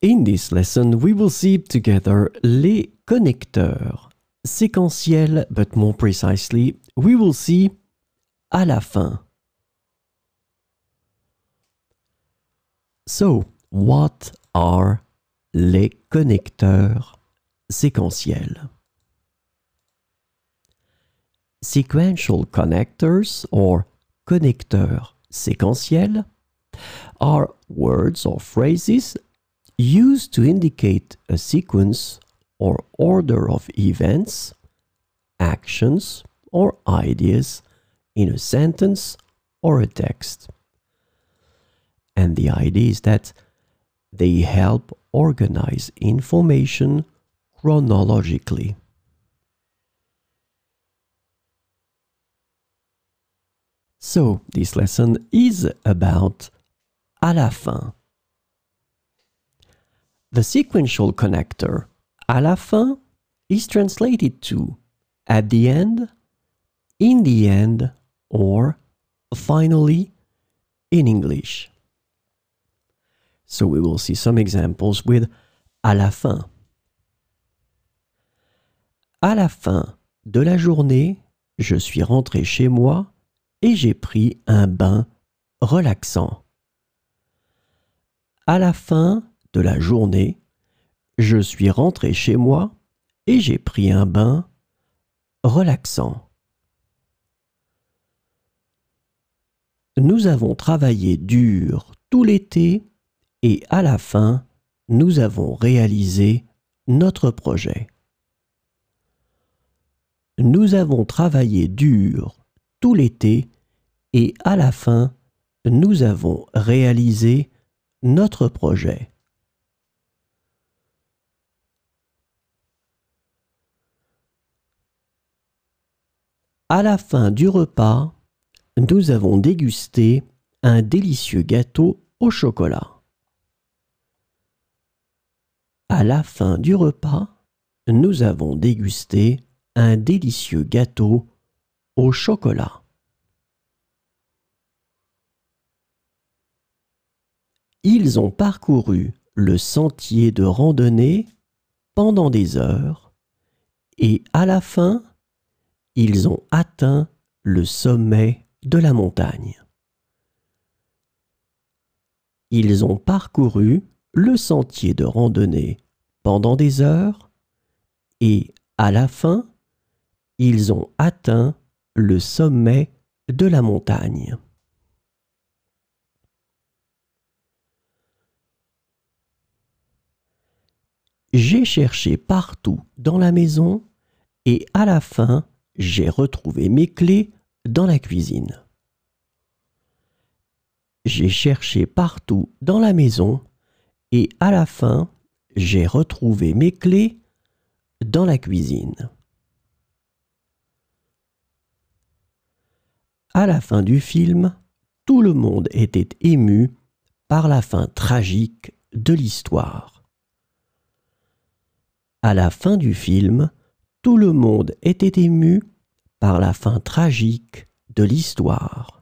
In this lesson, we will see together les connecteurs séquentiels, but more precisely, we will see à la fin. So, what are les connecteurs séquentiels? Sequential connectors, or connecteurs séquentiels, are words or phrases used to indicate a sequence or order of events, actions, or ideas in a sentence or a text. And the idea is that they help organize information chronologically. So, this lesson is about à la fin. The sequential connector à la fin is translated to at the end, in the end, or finally in English. So we will see some examples with à la fin. À la fin de la journée, je suis rentré chez moi et j'ai pris un bain relaxant. À la fin de la journée, je suis rentré chez moi et j'ai pris un bain relaxant. Nous avons travaillé dur tout l'été et à la fin, nous avons réalisé notre projet. Nous avons travaillé dur tout l'été et à la fin, nous avons réalisé notre projet. À la fin du repas, nous avons dégusté un délicieux gâteau au chocolat. À la fin du repas, nous avons dégusté un délicieux gâteau au chocolat. Ils ont parcouru le sentier de randonnée pendant des heures et à la fin, ils ont atteint le sommet de la montagne. Ils ont parcouru le sentier de randonnée pendant des heures et à la fin, ils ont atteint le sommet de la montagne. J'ai cherché partout dans la maison et à la fin, j'ai retrouvé mes clés dans la cuisine. J'ai cherché partout dans la maison et à la fin, j'ai retrouvé mes clés dans la cuisine. À la fin du film, tout le monde était ému par la fin tragique de l'histoire. À la fin du film, tout le monde était ému par la fin tragique de l'histoire.